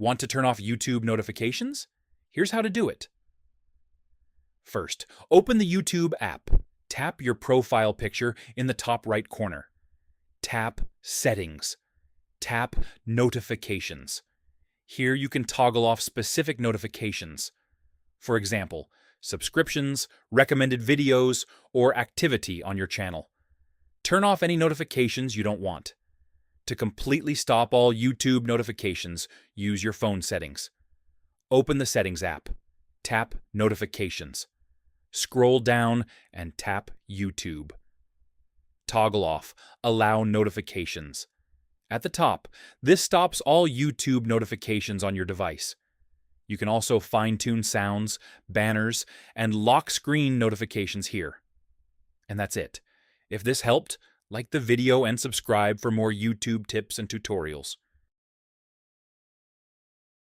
Want to turn off YouTube notifications? Here's how to do it. First, open the YouTube app. Tap your profile picture in the top right corner. Tap Settings. Tap Notifications. Here you can toggle off specific notifications. For example, subscriptions, recommended videos, or activity on your channel. Turn off any notifications you don't want. To completely stop all YouTube notifications, use your phone settings. Open the Settings app. Tap Notifications. Scroll down and tap YouTube. Toggle off Allow Notifications. At the top, this stops all YouTube notifications on your device. You can also fine-tune sounds, banners, and lock screen notifications here. And that's it. If this helped, like the video and subscribe for more YouTube tips and tutorials.